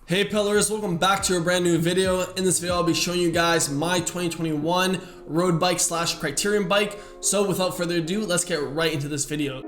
Hey pillars, welcome back to a brand new video. In this video I'll be showing you guys my 2021 road bike / Criterium bike. So without further ado, let's get right into this video.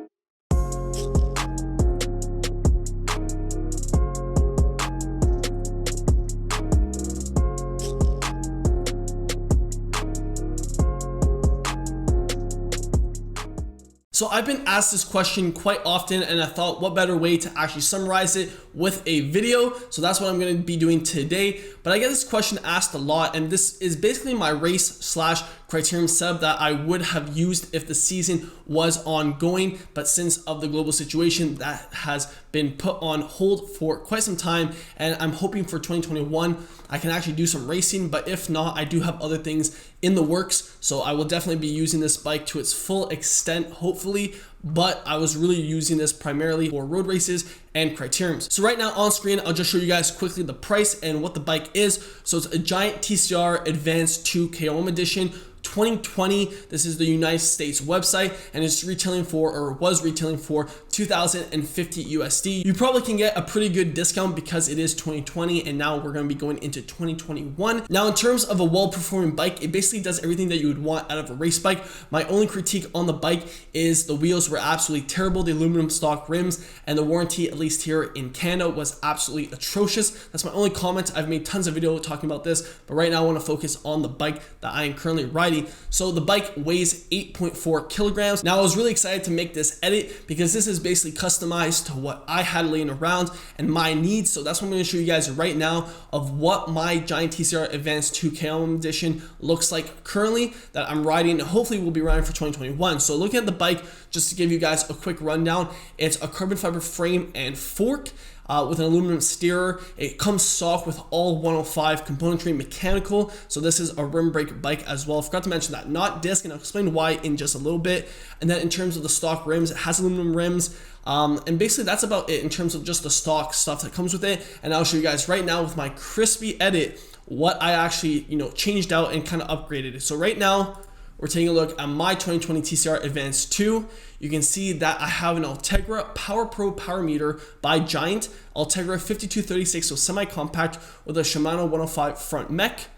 So I've been asked this question quite often, and I thought what better way to actually summarize it with a video. So that's what I'm going to be doing today. But I get this question asked a lot, and this is basically my race / Criterium setup that I would have used if the season was ongoing. But since of the global situation, that has been put on hold for quite some time, and I'm hoping for 2021 I can actually do some racing. But if not, I do have other things in the works, so I will definitely be using this bike to its full extent, hopefully. But I was really using this primarily for road races and criteriums. So right now on screen, I'll just show you guys quickly the price and what the bike is. So it's a Giant TCR Advanced 2 KOM Edition 2020. This is the United States website, and it's retailing for, or was retailing for, $2,050 USD. You probably can get a pretty good discount because it is 2020 and now we're going to be going into 2021. Now in terms of a well-performing bike, it basically does everything that you would want out of a race bike. My only critique on the bike is the wheels were absolutely terrible, the aluminum stock rims, and the warranty, at least here in Canada, was absolutely atrocious. That's my only comment. I've made tons of video talking about this, but right now I want to focus on the bike that I am currently riding. So the bike weighs 8.4 kilograms. Now I was really excited to make this edit because this is basically customized to what I had laying around and my needs. So that's what I'm going to show you guys right now of what my Giant TCR Advanced 2 KOM Edition looks like currently that I'm riding, and hopefully we'll be riding for 2021. So looking at the bike, just to give you guys a quick rundown, it's a carbon fiber frame and fork with an aluminum steerer. It comes stock with all 105 componentry mechanical. So this is a rim brake bike as well. I forgot to mention that, not disc, and I'll explain why in just a little bit. And then in terms of the stock rims, it has aluminum rims. And basically that's about it in terms of just the stock stuff that comes with it. And I'll show you guys right now with my crispy edit what I actually, changed out and kind of upgraded it. So right now, we're taking a look at my 2020 TCR Advanced 2. You can see that I have an Ultegra Power Pro power meter by Giant, Ultegra 5236, so semi-compact with a Shimano 105 front mech.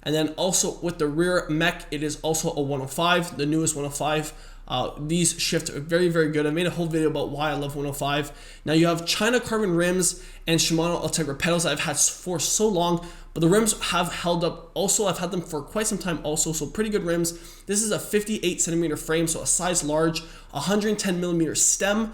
And then also with the rear mech, it is also a 105, the newest 105. These shift very, very good. I made a whole video about why I love 105. Now you have China carbon rims and Shimano Ultegra pedals that I've had for so long, but the rims have held up also. I've had them for quite some time also, so pretty good rims. This is a 58 centimeter frame, so a size large, 110 millimeter stem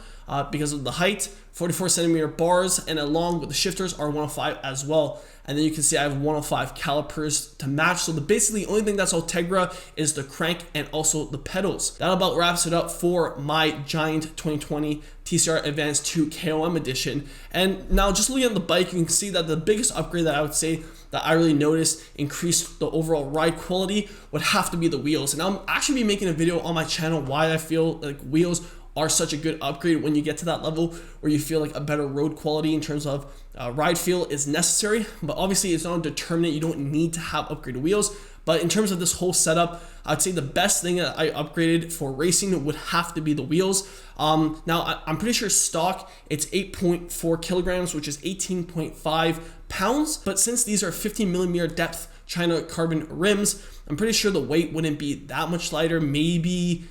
because of the height, 44 centimeter bars, and along with the shifters are 105 as well. And then you can see I have 105 calipers to match. So basically the only thing that's Ultegra is the crank and also the pedals. That about wraps it up for my Giant 2020 TCR Advanced 2 KOM Edition. And now just looking at the bike, you can see that the biggest upgrade that I would say that I really noticed increased the overall ride quality would have to be the wheels. And I'll actually be making a video on my channel why I feel like wheels are such a good upgrade when you get to that level where you feel like a better road quality in terms of ride feel is necessary. But obviously it's not a determinant. You don't need to have upgraded wheels. But in terms of this whole setup, I'd say the best thing that I upgraded for racing would have to be the wheels. Now I'm pretty sure stock, it's 8.4 kilograms, which is 18.5 pounds. But since these are 15 millimeter depth China carbon rims, I'm pretty sure the weight wouldn't be that much lighter, maybe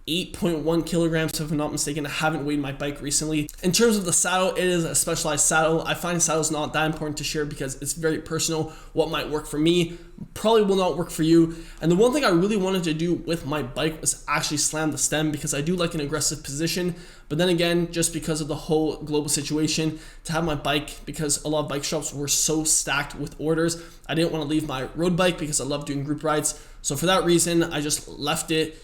8.1 kilograms if I'm not mistaken. I haven't weighed my bike recently. In terms of the saddle, it is a specialized saddle. I find saddles not that important to share because it's very personal. What might work for me probably will not work for you. And the one thing I really wanted to do with my bike was actually slam the stem because I do like an aggressive position. But then again, just because of the whole global situation, to have my bike, because a lot of bike shops were so stacked with orders, I didn't want to leave my road bike because I love doing group rides. So for that reason, I just left it,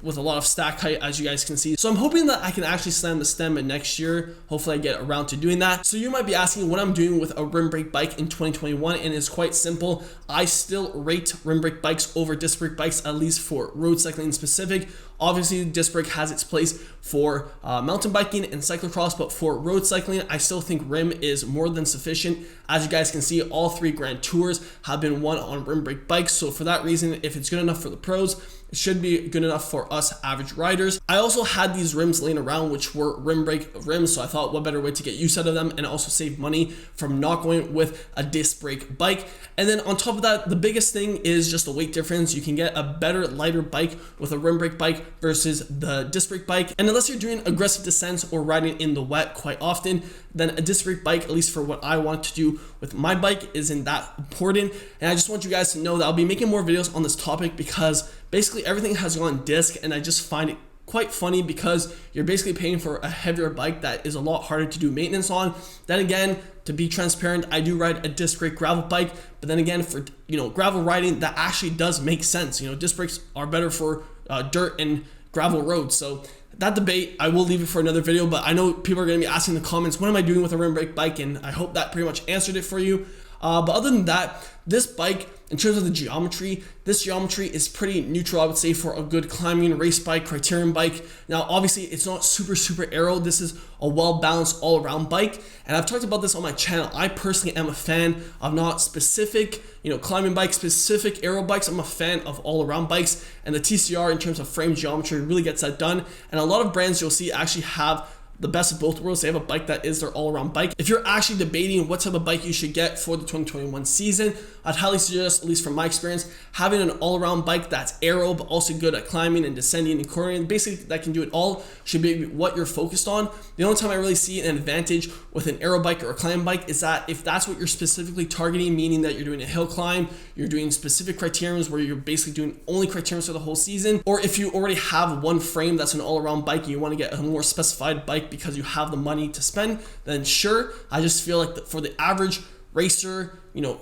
with a lot of stack height, as you guys can see. So I'm hoping that I can actually slam the stem next year. Hopefully I get around to doing that. So you might be asking what I'm doing with a rim brake bike in 2021, and it's quite simple. I still rate rim brake bikes over disc brake bikes, at least for road cycling specific. Obviously, disc brake has its place for mountain biking and cyclocross, but for road cycling, I still think rim is more than sufficient. As you guys can see, all 3 Grand Tours have been won on rim brake bikes. So for that reason, if it's good enough for the pros, it should be good enough for us average riders. I also had these rims laying around, which were rim brake rims. So I thought, what better way to get use out of them and also save money from not going with a disc brake bike. And then on top of that, the biggest thing is just the weight difference. You can get a better, lighter bike with a rim brake bike versus the disc brake bike. And unless you're doing aggressive descents or riding in the wet quite often, then a disc brake bike, at least for what I want to do with my bike, isn't that important. And I just want you guys to know that I'll be making more videos on this topic because basically everything has gone disc, and I just find it quite funny because you're basically paying for a heavier bike that is a lot harder to do maintenance on. Then again, to be transparent, I do ride a disc brake gravel bike, but then again, for gravel riding, that actually does make sense. Disc brakes are better for dirt and gravel roads. So that debate, I will leave it for another video, but I know people are going to be asking in the comments, what am I doing with a rim brake bike? And I hope that pretty much answered it for you. But other than that, this bike, in terms of the geometry, this geometry is pretty neutral, I would say, for a good climbing race bike, Criterium bike. Now, obviously, it's not super aero. This is a well-balanced all-around bike. And I've talked about this on my channel. I personally am a fan of not specific, climbing bikes, specific aero bikes. I'm a fan of all-around bikes. And the TCR, in terms of frame geometry, really gets that done. And a lot of brands you'll see actually have the best of both worlds. They have a bike that is their all-around bike. If you're actually debating what type of bike you should get for the 2021 season, I'd highly suggest, at least from my experience, having an all-around bike that's aero but also good at climbing and descending and cornering. Basically, that can do it all, should be what you're focused on. The only time I really see an advantage with an aero bike or a climb bike is that if that's what you're specifically targeting, meaning that you're doing a hill climb, you're doing specific criteriums where you're basically doing only criteriums for the whole season, or if you already have one frame that's an all-around bike and you want to get a more specified bike because you have the money to spend, then sure. I just feel like for the average racer,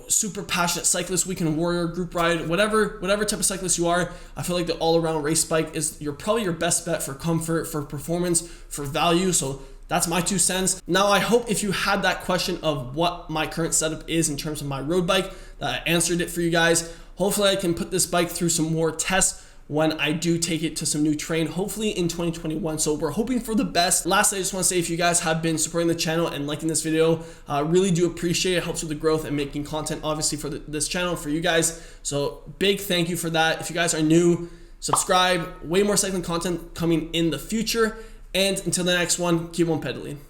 super passionate cyclist, weekend warrior, group ride, whatever type of cyclist you are, I feel like the all-around race bike is probably your best bet for comfort, for performance, for value. So that's my 2 cents. Now, I hope if you had that question of what my current setup is in terms of my road bike, that I answered it for you guys. Hopefully I can put this bike through some more tests when I do take it to some new terrain, hopefully in 2021. So we're hoping for the best. Lastly, I just want to say, if you guys have been supporting the channel and liking this video, really do appreciate it. It helps with the growth and making content, obviously, for this channel for you guys. So big thank you for that. If you guys are new, subscribe. Way more cycling content coming in the future. And until the next one, keep on pedaling.